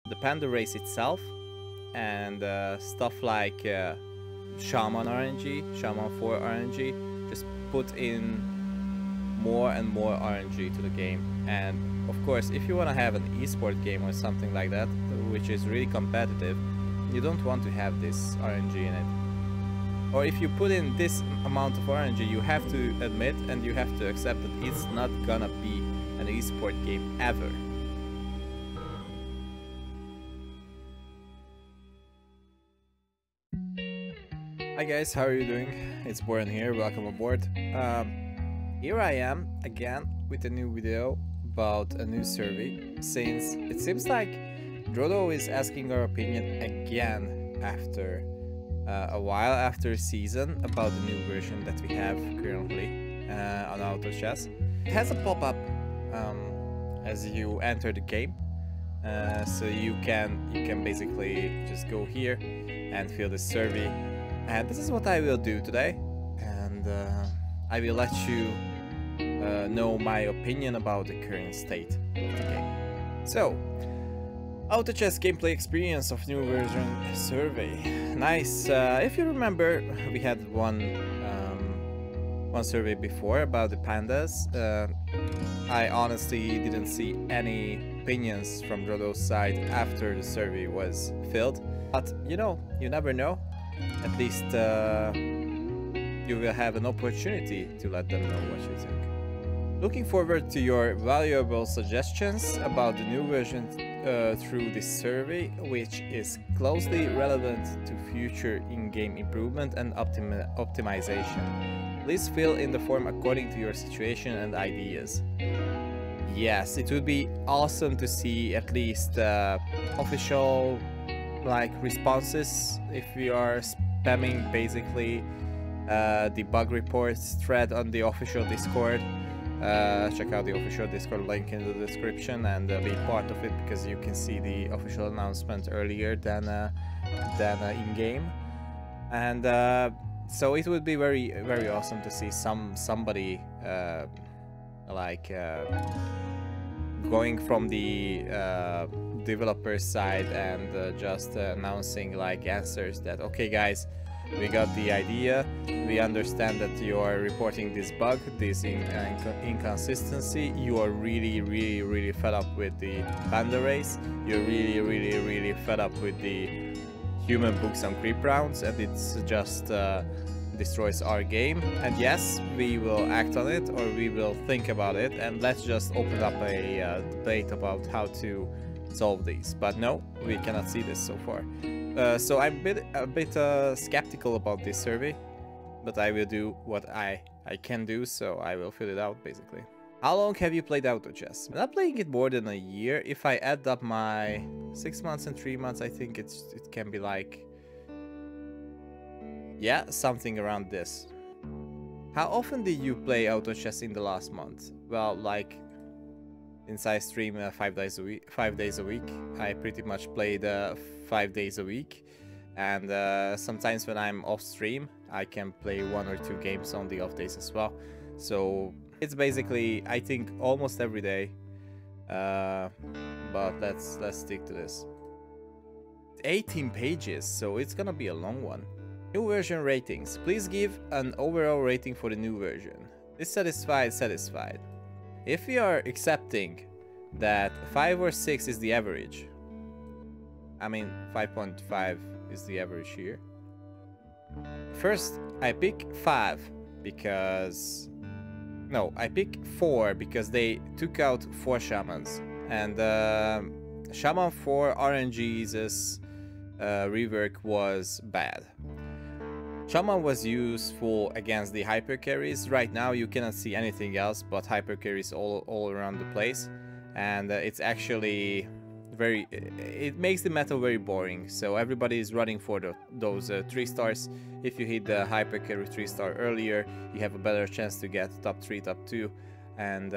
the panda race itself, and stuff like Shaman RNG, SHAMAN4 RNG, just put in more and more RNG to the game. And of course, if you want to have an esport game or something like that, which is really competitive, you don't want to have this RNG in it. Or if you put in this amount of RNG, you have to admit and you have to accept that it's not gonna be an esport game ever. Hi guys, how are you doing? It's Boran here, welcome aboard. Here I am again with a new video about a new survey, since it seems like Drodo is asking our opinion again after a while after a season about the new version that we have currently on Auto Chess. It has a pop-up as you enter the game, so you can basically just go here and fill the survey. And this is what I will do today, and I will let you know my opinion about the current state of the game. So, Auto Chess gameplay experience of new version survey. Nice. If you remember, we had one survey before about the pandas. I honestly didn't see any opinions from Drodo's side after the survey was filled, but you know, you never know. At least you will have an opportunity to let them know what you think. Looking forward to your valuable suggestions about the new version through this survey, which is closely relevant to future in-game improvement and optimization. Please fill in the form according to your situation and ideas. Yes, it would be awesome to see at least official responses if we are spamming basically the bug reports thread on the official Discord. Check out the official Discord link in the description and be part of it, because you can see the official announcement earlier than in game. And so it would be very awesome to see somebody going from the developer side and just announcing answers that, okay guys, we got the idea, we understand that you are reporting this bug, this inconsistency, you are really fed up with the panda race, you're really fed up with the human books on creep rounds, and it's just destroys our game. And yes, we will act on it, or we will think about it, and let's just open up a debate about how to solve these. But no, we cannot see this so far. So I'm a bit skeptical about this survey, but I will do what I can do, so I will fill it out basically. How long have you played Auto Chess? I'm not playing it more than a year. If I add up my 6 months and 3 months, I think it can be yeah, something around this. How often did you play Auto Chess in the last month? Well, since I stream 5 days a week, I pretty much played 5 days a week, and sometimes when I'm off stream, I can play 1 or 2 games on the off days as well. So it's basically, I think, almost every day. But let's stick to this. 18 pages, so it's gonna be a long one. New version ratings. Please give an overall rating for the new version. Dissatisfied, satisfied. If we are accepting that 5 or 6 is the average, I mean 5.5 is the average here. First, I pick 5 because... No, I pick 4 because they took out 4 shamans. And SHAMAN4 RNG's rework was bad. Shaman was useful against the hyper carries. Right now you cannot see anything else but hyper carries all around the place, and it's actually it makes the meta very boring. So everybody is running for those 3 stars. If you hit the hyper carry 3 star earlier, you have a better chance to get top 3, top 2, and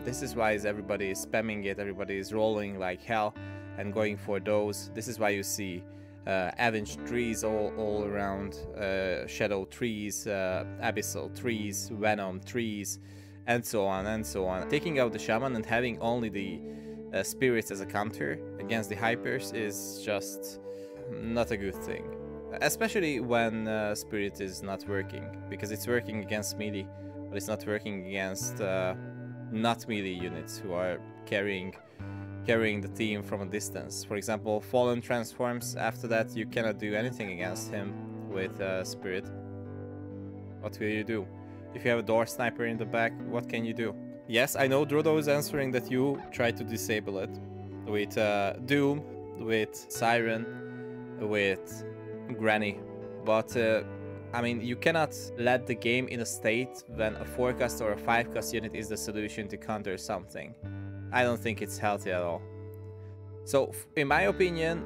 this is why everybody is spamming it. Everybody is rolling like hell and going for those. This is why you see Avenge trees all around, Shadow trees, Abyssal trees, Venom trees, and so on and so on. Taking out the Shaman and having only the spirits as a counter against the hypers is just not a good thing. Especially when spirit is not working, because it's working against melee, but it's not working against not melee units who are carrying the team from a distance. For example, Fallen transforms. After that, you cannot do anything against him with spirit. What will you do? If you have a door sniper in the back, what can you do? Yes, I know Drodo is answering that you try to disable it with Doom, with Siren, with Granny, but I mean, you cannot let the game in a state when a 4-cast or a 5-cast unit is the solution to counter something. I don't think it's healthy at all. So, in my opinion,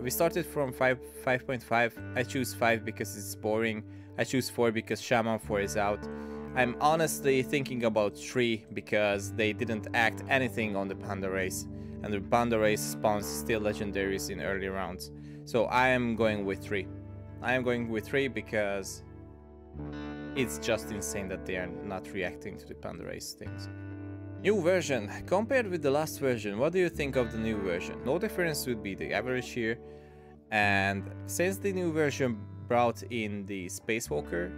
we started from 5.5. I choose 5 because it's boring. I choose 4 because SHAMAN4 is out. I'm honestly thinking about 3 because they didn't act anything on the Panda race, and the Panda race spawns still legendaries in early rounds. So I am going with 3. I am going with 3 because it's just insane that they are not reacting to the Panda race things. New version. Compared with the last version, what do you think of the new version? No difference would be the average here. And since the new version brought in the Spacewalker,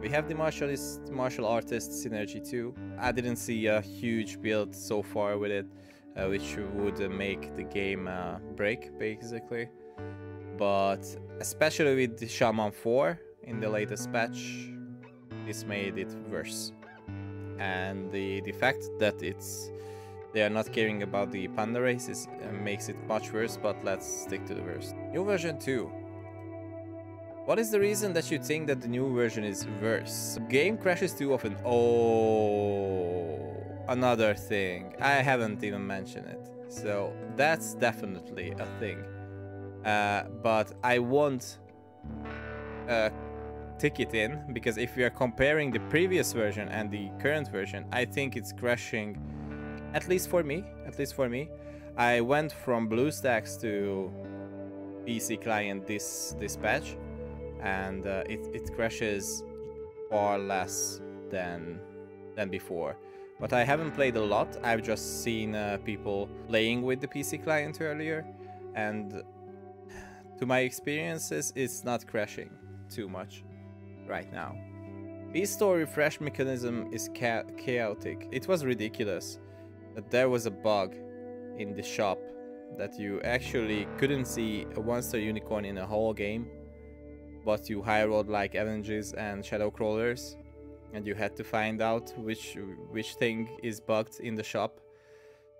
we have the martial artist synergy too. I didn't see a huge build so far with it, which would make the game break basically. But especially with the SHAMAN4 in the latest patch, this made it worse. And the fact that they are not caring about the Panda races makes it much worse, but let's stick to the worst. New version 2. What is the reason that you think that the new version is worse? Game crashes too often. Oh, another thing. I haven't even mentioned it. So that's definitely a thing. But I won't tick it in, because if we are comparing the previous version and the current version, I think it's crashing, at least for me. I went from BlueStacks to PC client this patch, and it crashes far less than before. But I haven't played a lot. I've just seen people playing with the PC client earlier, and to my experiences, it's not crashing too much right now. B-Store refresh mechanism is chaotic. It was ridiculous that there was a bug in the shop that you actually couldn't see a 1-star unicorn in a whole game, but you high rolled like Avengers and Shadow Crawlers, and you had to find out which thing is bugged in the shop.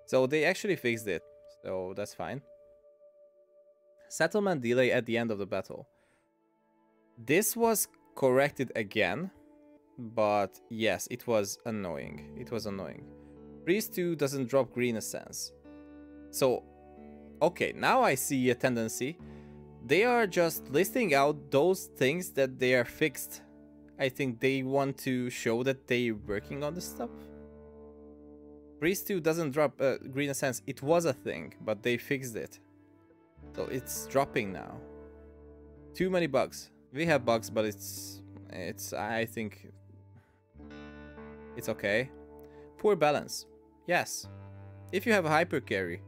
So they actually fixed it, so that's fine. Settlement delay at the end of the battle. This was corrected again, but yes, it was annoying. Priest 2 doesn't drop green essence. So, okay, now I see a tendency. They are just listing out those things that they are fixed. I think they want to show that they're working on the stuff. Priest 2 doesn't drop green essence. It was a thing, but they fixed it. So it's dropping now. Too many bugs. We have bugs, but it's I think it's okay. Poor balance. Yes. If you have a hyper carry,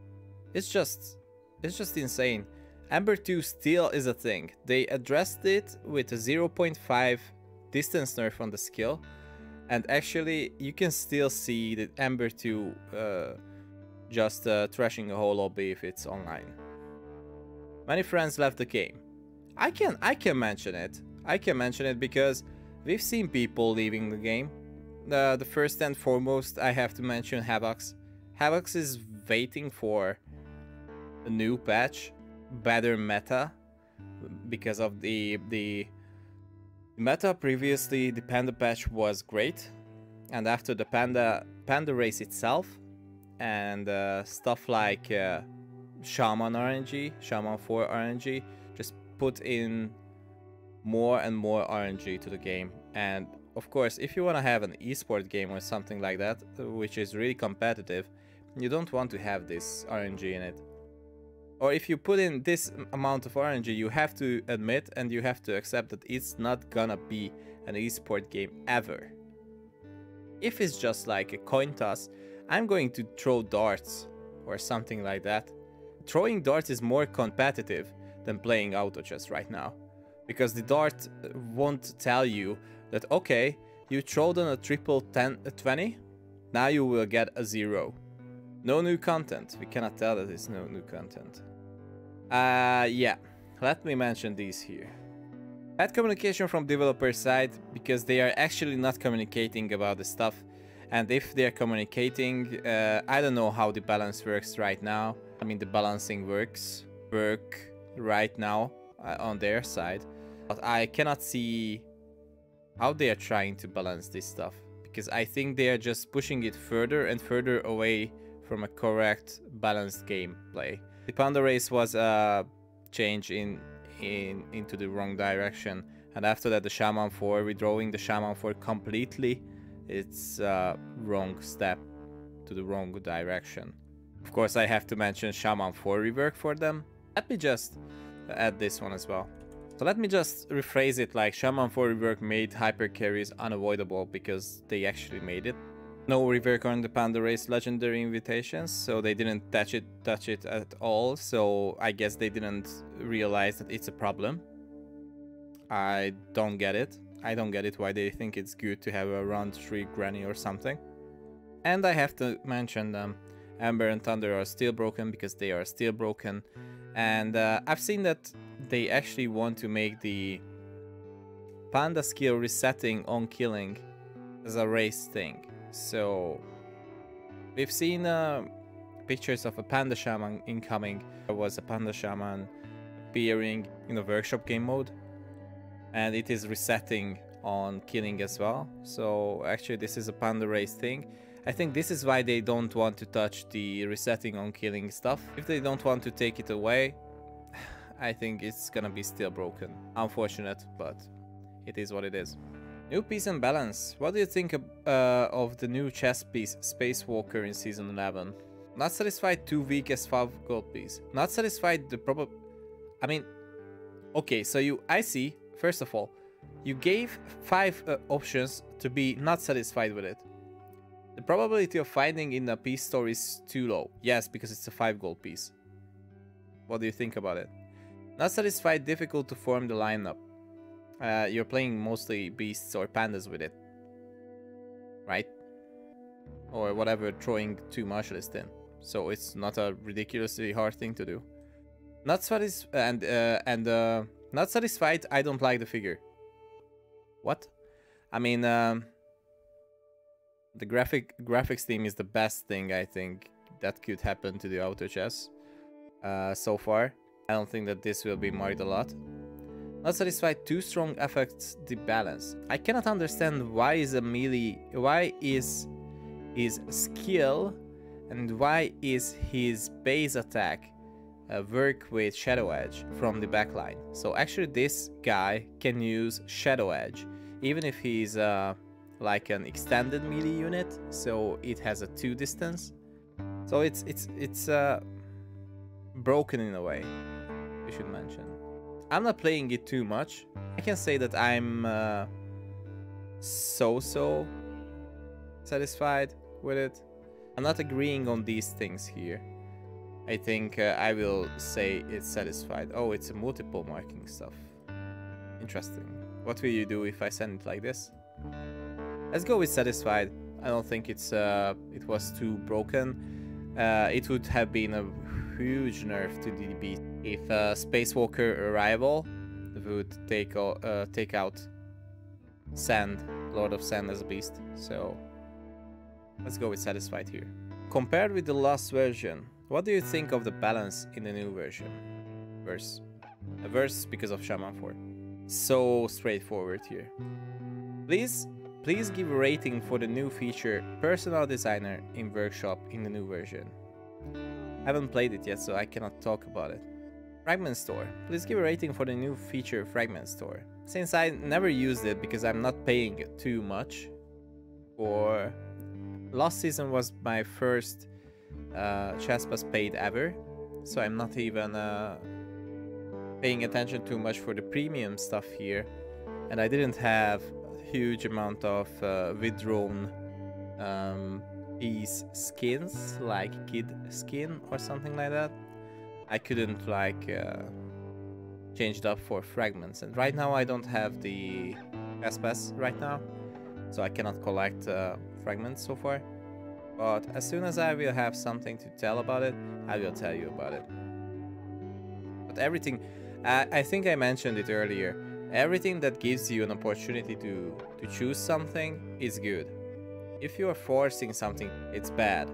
it's just insane. Ember 2 still is a thing. They addressed it with a 0.5 distance nerf on the skill, and actually you can still see the Ember 2 just trashing a whole lobby if it's online. Many friends left the game. I can mention it. I can mention it because we've seen people leaving the game. The first and foremost, I have to mention Havox. Havox is waiting for a new patch, better meta, because of the meta previously. The Panda patch was great, and after the Panda race itself, and stuff like Shaman RNG, SHAMAN4 RNG, just put in more and more RNG to the game. And of course, if you want to have an esport game or something like that, which is really competitive, you don't want to have this RNG in it. Or if you put in this amount of RNG, you have to admit and you have to accept that it's not gonna be an esport game ever. If it's just like a coin toss, I'm going to throw darts or something like that. Throwing darts is more competitive than playing auto chess right now, because the dart won't tell you that, okay, you throwed on a triple 20, now you will get a 0. No new content. We cannot tell that it's no new content. Yeah, let me mention these here. Bad communication from developer side, because they are actually not communicating about the stuff. And if they're communicating, I don't know how the balance works right now. I mean, the balancing work right now on their side. But I cannot see how they are trying to balance this stuff, because I think they are just pushing it further and further away from a correct balanced gameplay. The Panda race was a change into the wrong direction, and after that the SHAMAN4, withdrawing the SHAMAN4 completely, it's a wrong step to the wrong direction. Of course, I have to mention SHAMAN4 rework for them. Let me just add this one as well. So let me just rephrase it like SHAMAN4 rework made hyper carries unavoidable, because they actually made it. No rework on the Panda Race legendary invitations, so they didn't touch it at all. So I guess they didn't realize that it's a problem. I don't get it. I don't get it why they think it's good to have a round 3 granny or something. And I have to mention them. Amber and Thunder are still broken because they are still broken. And I've seen that they actually want to make the Panda skill resetting on killing as a race thing. So we've seen pictures of a Panda Shaman incoming. There was a Panda Shaman appearing in a workshop game mode, and it is resetting on killing as well. So actually this is a Panda race thing. I think this is why they don't want to touch the resetting on killing stuff. If they don't want to take it away, I think it's gonna be still broken. Unfortunate, but it is what it is. New piece and balance. What do you think of the new chess piece, Space Walker, in Season 11? Not satisfied, too weak as 5 gold piece. Not satisfied, the probab... I mean... Okay, so I see, first of all, you gave 5 options to be not satisfied with it. The probability of finding in a piece store is too low. Yes, because it's a 5 gold piece. What do you think about it? Not satisfied, difficult to form the lineup. You're playing mostly beasts or pandas with it, right? Or whatever, throwing 2 martialists in. So it's not a ridiculously hard thing to do. Not satisfied, not satisfied. I don't like the figure. What? I mean, the graphics team is the best thing I think that could happen to the auto chess so far. I don't think that this will be marked a lot. Not satisfied, too strong affects the balance. I cannot understand why is a melee, why is his skill and why is his base attack work with Shadow Edge from the backline. So actually this guy can use Shadow Edge even if he's like an extended melee unit, so it has a 2 distance. So it's broken in a way, we should mention. I'm not playing it too much. I can say that I'm so satisfied with it. I'm not agreeing on these things here. I think I will say it's satisfied. Oh, it's a multiple marking stuff. Interesting. What will you do if I send it like this? Let's go with satisfied. I don't think it was too broken. It would have been a huge nerf to the beast if Spacewalker Arrival would take out Sand, Lord of Sand as a beast. So let's go with satisfied here. Compared with the last version, what do you think of the balance in the new version? Verse because of SHAMAN4. So straightforward here. Please give a rating for the new feature Personal Designer in Workshop in the new version. Haven't played it yet, so I cannot talk about it. Fragment Store. Please give a rating for the new feature Fragment Store. Since I never used it because I'm not paying too much for... Last season was my first chess pass paid ever, so I'm not even paying attention too much for the premium stuff here, and I didn't have a huge amount of withdrawn piece skins, like kid skin or something like that. I couldn't like change it up for fragments, and right now I don't have the pass right now, so I cannot collect fragments so far. But as soon as I will have something to tell about it, I will tell you about it. But everything, I think I mentioned it earlier, everything that gives you an opportunity to choose something is good. If you are forcing something, it's bad.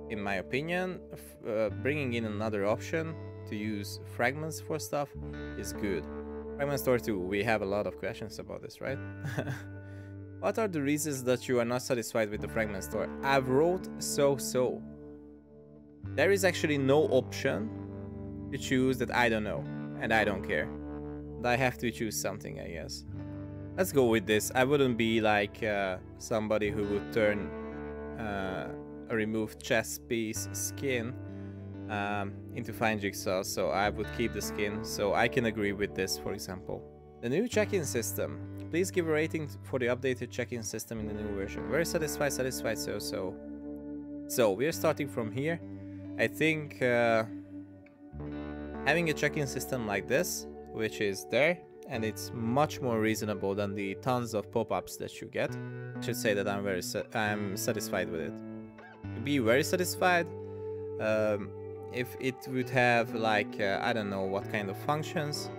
In my opinion, bringing in another option to use fragments for stuff is good. Fragment Store 2, we have a lot of questions about this, right? What are the reasons that you are not satisfied with the Fragment Store? I've wrote so. There is actually no option to choose that I don't know, and I don't care. And I have to choose something, I guess. Let's go with this. I wouldn't be like somebody who would turn a removed chest piece skin into fine jigsaw, so I would keep the skin, so I can agree with this, for example. The new check-in system. Please give a rating for the updated check-in system in the new version. Very satisfied, so. So, we are starting from here. I think having a check-in system like this, which is there, and it's much more reasonable than the tons of pop-ups that you get. I should say that I'm satisfied with it. To be very satisfied, if it would have like, I don't know what kind of functions,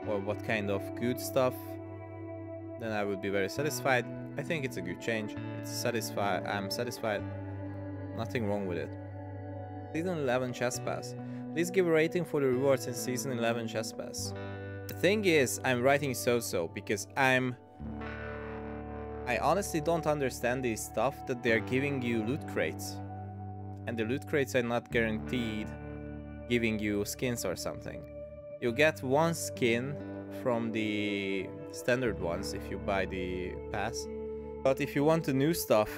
or what kind of good stuff, then I would be very satisfied. I think it's a good change. It's satisfied. I'm satisfied. Nothing wrong with it. Season 11 Chess Pass. Please give a rating for the rewards in Season 11 Chess Pass. The thing is, I'm writing so because I honestly don't understand this stuff that they're giving you loot crates. And the loot crates are not guaranteed giving you skins or something. You get one skin from the standard ones if you buy the pass. But if you want the new stuff,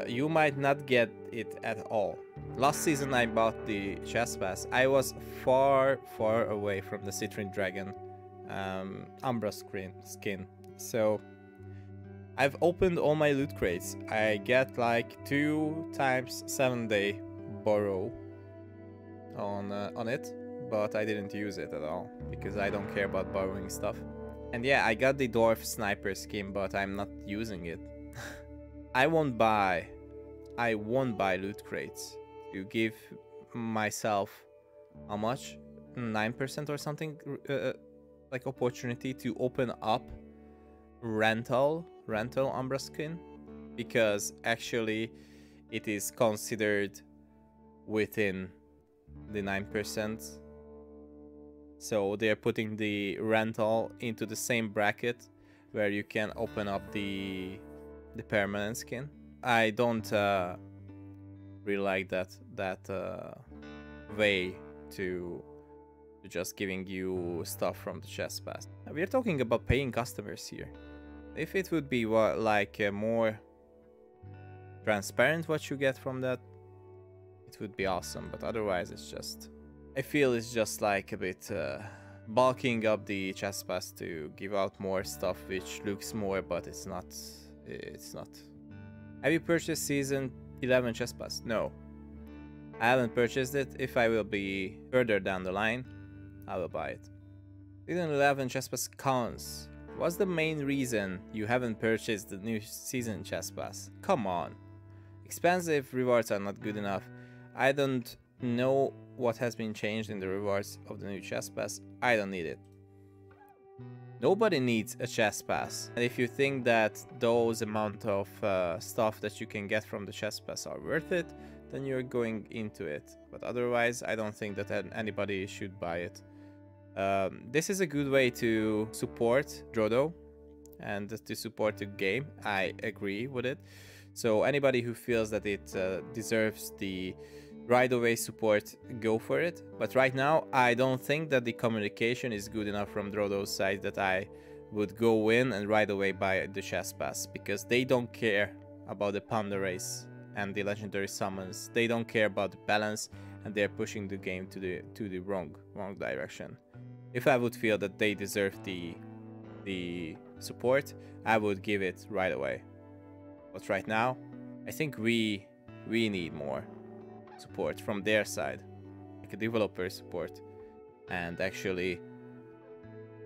you might not get it at all. Last season I bought the chess pass. I was far away from the Citrine Dragon Umbra skin. So I've opened all my loot crates. I get like 2 times 7-day borrow on it. But I didn't use it at all because I don't care about borrowing stuff. And yeah, I got the Dwarf Sniper skin, but I'm not using it. I won't buy loot crates to give myself how much, 9% or something, like opportunity to open up rental Umbra skin, because actually it is considered within the 9%. So they're putting the rental into the same bracket where you can open up the permanent skin. I don't really like that way to just giving you stuff from the chest pass. We're talking about paying customers here. If it would be like more transparent what you get from that, it would be awesome. But otherwise, it's just, I feel it's just like a bit bulking up the chest pass to give out more stuff which looks more, but it's not. Have you purchased Season 11 chest pass? No, I haven't purchased it. If I will be further down the line, I will buy it. Season 11 chest pass counts. What's the main reason you haven't purchased the new season chest pass? Come on. Expensive rewards are not good enough. I don't know what has been changed in the rewards of the new chest pass. I don't need it. Nobody needs a chest pass. And if you think that those amount of stuff that you can get from the chest pass are worth it, then you're going into it. But otherwise, I don't think that anybody should buy it. This is a good way to support Drodo and to support the game. I agree with it. So anybody who feels that it deserves the right away support, go for it. But right now, I don't think that the communication is good enough from Drodo's side that I would go in and right away buy the chest pass, because they don't care about the Panda race and the legendary summons. They don't care about the balance, and they're pushing the game to the wrong direction. If I would feel that they deserve the support, I would give it right away. But right now, I think we need more support from their side, like a developer support. And actually,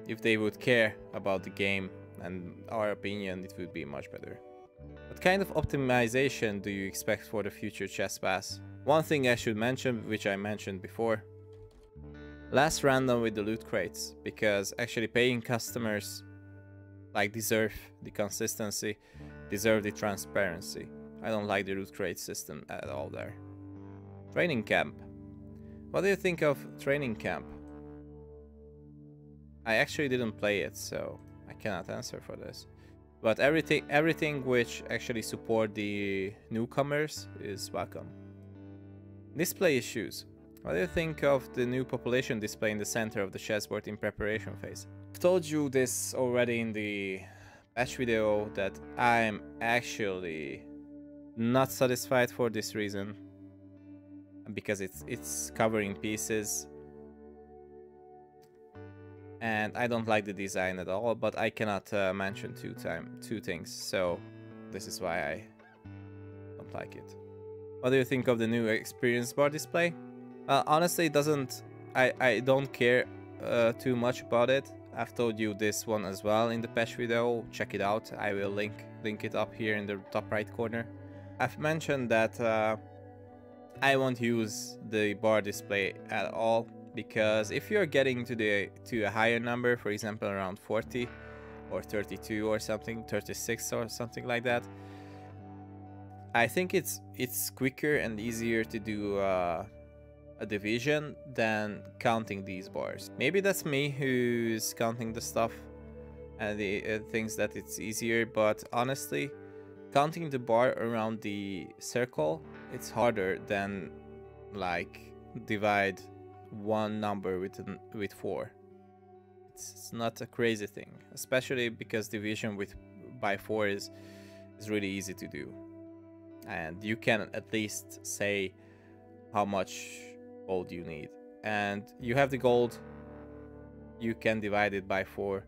if they would care about the game and our opinion, it would be much better. What kind of optimization do you expect for the future chess pass? One thing I should mention, which I mentioned before, less random with the loot crates, because actually paying customers like deserve the consistency, deserve the transparency. I don't like the loot crate system at all there. Training camp. What do you think of training camp? I actually didn't play it, so I cannot answer for this. But everything which actually support the newcomers is welcome. Display issues. What do you think of the new population display in the center of the chessboard in preparation phase? I've told you this already in the patch video that I'm actually not satisfied for this reason, because it's covering pieces and I don't like the design at all, but I cannot mention two things, so this is why I don't like it. What do you think of the new experience bar display? Honestly, I don't care too much about it. I've told you this one as well in the patch video. Check it out. I will link it up here in the top right corner. I've mentioned that I won't use the bar display at all, because if you're getting to a higher number, for example around 40 or 32 or something, 36 or something like that, I think it's quicker and easier to do a division than counting these bars. Maybe that's me who's counting the stuff and the thinks that it's easier, but honestly, counting the bar around the circle, it's harder than like divide one number with 4. It's not a crazy thing, especially because division by 4 is really easy to do, and you can at least say how much gold you need, and you have the gold, you can divide it by 4,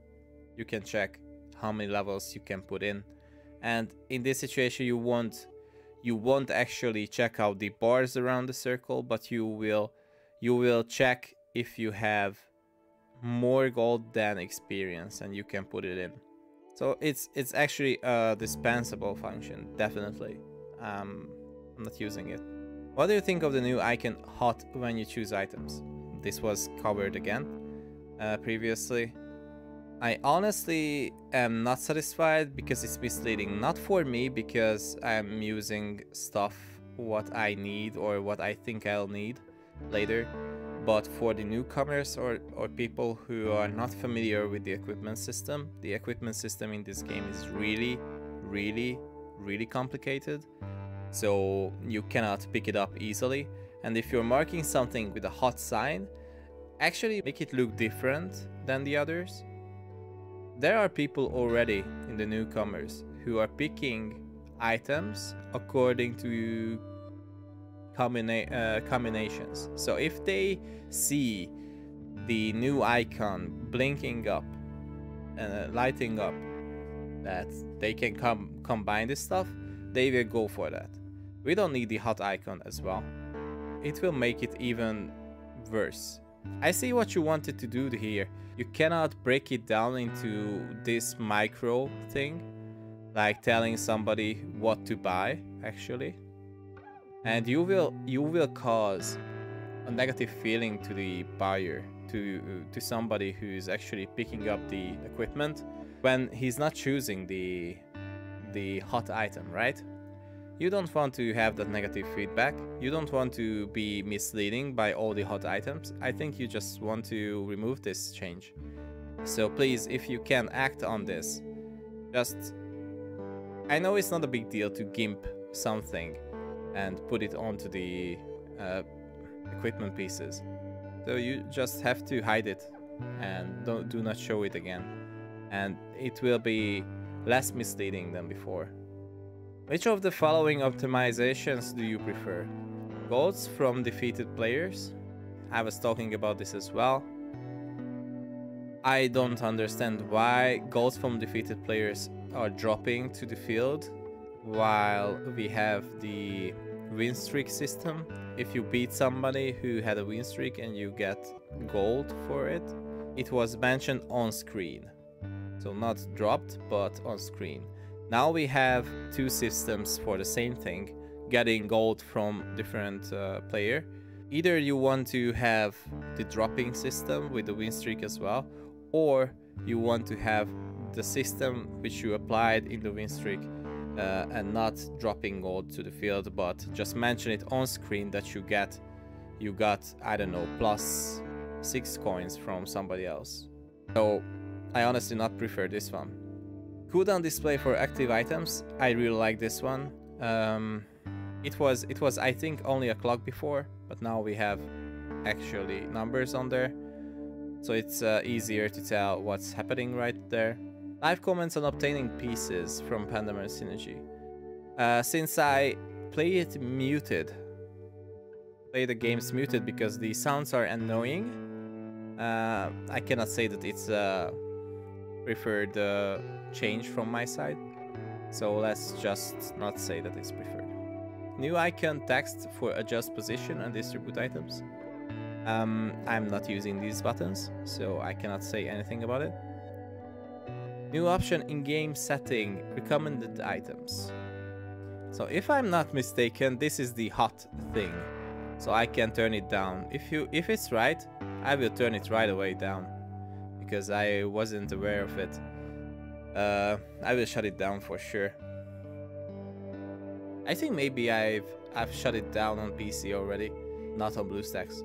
you can check how many levels you can put in, and in this situation you won't actually check out the bars around the circle, but you will check if you have more gold than experience, and you can put it in. So it's actually a dispensable function, definitely. I'm not using it. What do you think of the new icon hot when you choose items? This was covered again previously. I honestly am not satisfied because it's misleading. Not for me, because I'm using stuff what I need or what I think I'll need later, but for the newcomers or people who are not familiar with the equipment system. The equipment system in this game is really complicated, so you cannot pick it up easily, and if you're marking something with a hot sign, actually make it look different than the others. There are people already in the newcomers who are picking items according to combinations. So if they see the new icon blinking up and lighting up that they can combine this stuff, they will go for that. We don't need the hot icon as well. It will make it even worse. I see what you wanted to do here. You cannot break it down into this micro thing, like telling somebody what to buy actually, and you will cause a negative feeling to the buyer, to somebody who's actually picking up the equipment when he's not choosing the hot item, right? You don't want to have that negative feedback. You don't want to be misleading by all the hot items. I think you just want to remove this change. So please, if you can act on this, just... I know it's not a big deal to gimp something and put it onto the equipment pieces. So you just have to hide it and do not show it again. And it will be less misleading than before. Which of the following optimizations do you prefer? Golds from defeated players? I was talking about this as well. I don't understand why golds from defeated players are dropping to the field while we have the win streak system. If you beat somebody who had a win streak and you get gold for it, it was mentioned on screen. So not dropped, but on screen. Now we have two systems for the same thing, getting gold from different player. Either you want to have the dropping system with the win streak as well, or you want to have the system which you applied in the win streak and not dropping gold to the field, but just mention it on screen that you got, I don't know, plus 6 coins from somebody else. So I honestly not prefer this one. Cooldown display for active items, I really like this one. It was I think only a clock before, but now we have actually numbers on there, so it's easier to tell what's happening right there. Live comments on obtaining pieces from Pandamer Synergy. Since I play the games muted because the sounds are annoying, I cannot say that it's preferred change from my side, so let's just not say that it's preferred. New icon text for adjust position and distribute items. I'm not using these buttons, so I cannot say anything about it. New option in game setting, recommended items. So if I'm not mistaken, this is the hot thing, so I can turn it down. If it's right, I will turn it right away down, because I wasn't aware of it. I will shut it down for sure. I think maybe I've shut it down on PC already, not on BlueStacks.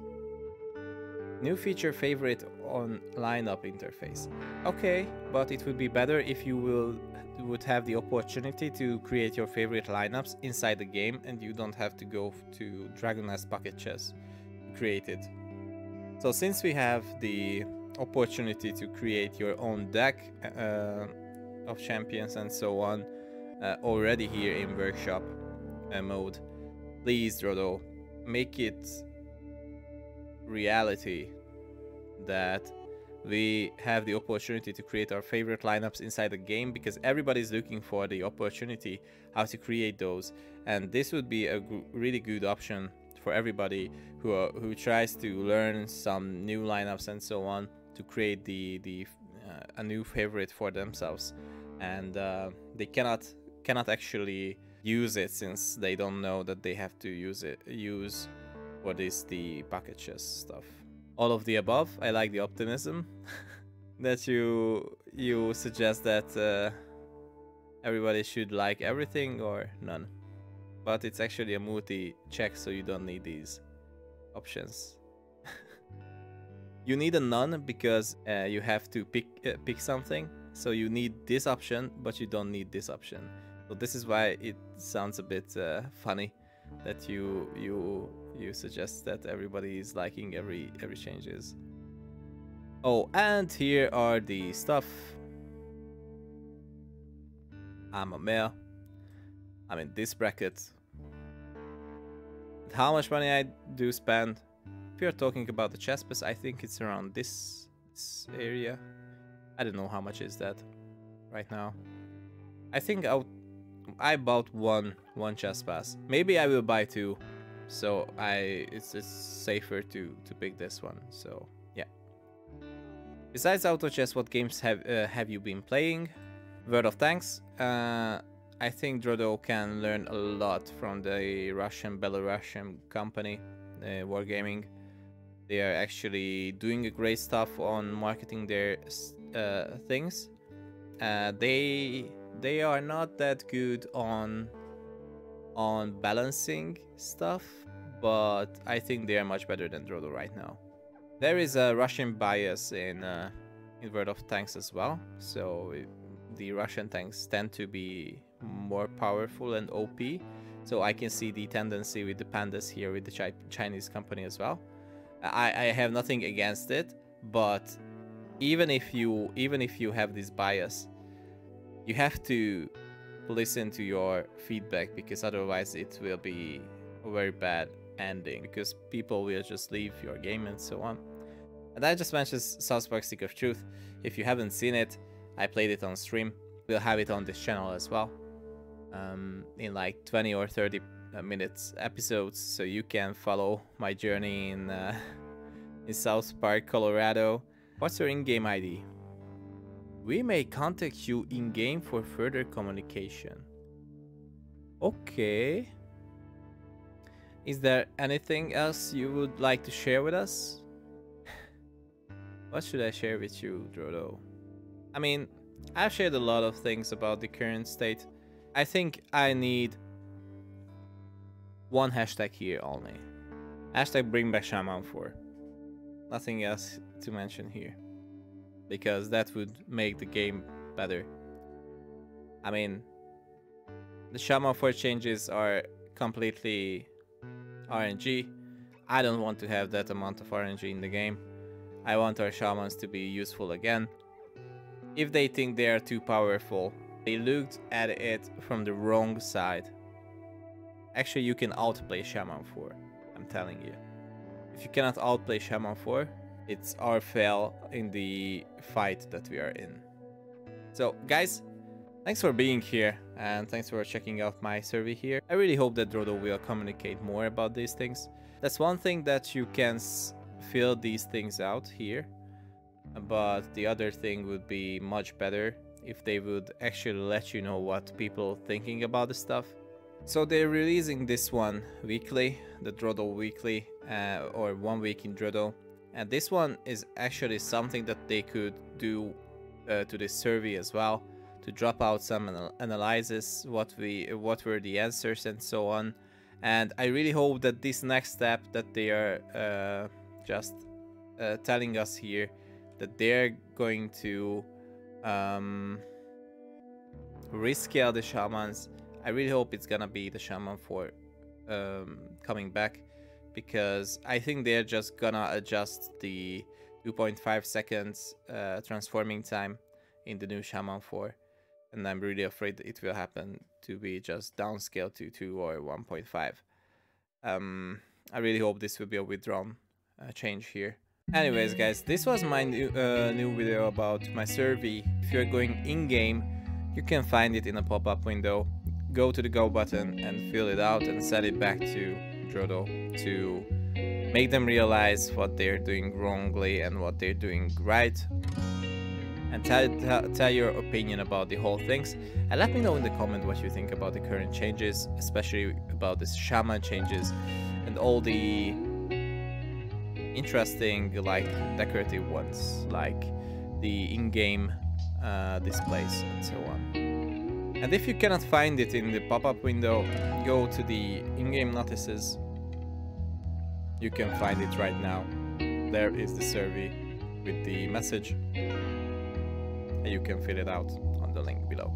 New feature favorite on lineup interface. Okay, but it would be better if you would have the opportunity to create your favorite lineups inside the game and you don't have to go to Dragon Nest Bucket Chest to create it. So since we have the opportunity to create your own deck of champions and so on already here in workshop mode, please Drodo, make it reality that we have the opportunity to create our favorite lineups inside the game, because everybody's looking for the opportunity how to create those, and this would be a really good option for everybody who tries to learn some new lineups and so on, to create a new favorite for themselves, and they cannot actually use it since they don't know that they have to use what is the bucket chest stuff. All of the above. I like the optimism that you suggest that everybody should like everything or none, but it's actually a multi-check, so you don't need these options. You need a none because you have to pick something, so you need this option but you don't need this option. So this is why it sounds a bit funny that you suggest that everybody is liking every changes. Oh, and here are the stuff. I'm a male. I'm in this bracket. How much money I do spend? If you're talking about the chest pass, I think it's around this area. I don't know how much is that right now. I think I bought one chest pass. Maybe I will buy two, so it's safer to pick this one. So yeah. Besides auto chess, what games have you been playing? World of Tanks. I think Drodo can learn a lot from the Belarusian company, Wargaming. They are actually doing great stuff on marketing their things. They are not that good on balancing stuff, but I think they are much better than Drodo right now. There is a Russian bias in World of Tanks as well, so the Russian tanks tend to be more powerful and OP. So I can see the tendency with the pandas here with the Chinese company as well. I have nothing against it, but even if you have this bias, you have to listen to your feedback, because otherwise it will be a very bad ending, because people will just leave your game and so on. And I just mentioned South Park Stick of Truth. If you haven't seen it, I played it on stream. We'll have it on this channel as well. in like 20 or 30 minutes episodes, so you can follow my journey in South Park, Colorado. What's your in-game ID? We may contact you in-game for further communication. Okay. Is there anything else you would like to share with us? What should I share with you, Drodo? I mean, I've shared a lot of things about the current state. I think I need one hashtag here only. Hashtag bring back SHAMAN4. Nothing else to mention here, because that would make the game better. I mean, the SHAMAN4 changes are completely RNG. I don't want to have that amount of RNG in the game. I want our shamans to be useful again. If they think they are too powerful, they looked at it from the wrong side. Actually, you can outplay SHAMAN4, I'm telling you. If you cannot outplay SHAMAN4, it's our fail in the fight that we are in. So, guys, thanks for being here, and thanks for checking out my survey here. I really hope that Drodo will communicate more about these things. That's one thing that you can fill these things out here, but the other thing would be much better if they would actually let you know what people are thinking about the stuff. So they're releasing this one weekly, the Drodo weekly, or 1 week in Drodo. And this one is actually something that they could do to this survey as well, to drop out some analysis, what were the answers and so on. And I really hope that this next step that they are just telling us here, that they're going to rescale the shamans. I really hope it's gonna be the SHAMAN4 coming back, because I think they're just gonna adjust the 2.5 seconds transforming time in the new SHAMAN4, and I'm really afraid that it will happen to be just downscaled to 2 or 1.5. I really hope this will be a withdrawn change here. Anyways, guys, this was my new video about my survey. If you're going in-game, you can find it in a pop-up window. Go to the go button and fill it out and send it back to Drodo to make them realize what they're doing wrongly and what they're doing right, and tell your opinion about the whole things, and let me know in the comment what you think about the current changes, especially about the shaman changes and all the interesting, like, decorative ones, like the in-game displays and so on. And if you cannot find it in the pop-up window, go to the in-game notices. You can find it right now. There is the survey with the message, and you can fill it out on the link below.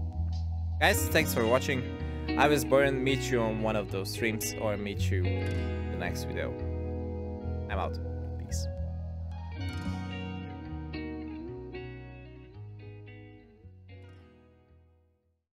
Guys, thanks for watching. I was Boran. Meet you on one of those streams, or meet you in the next video. I'm out.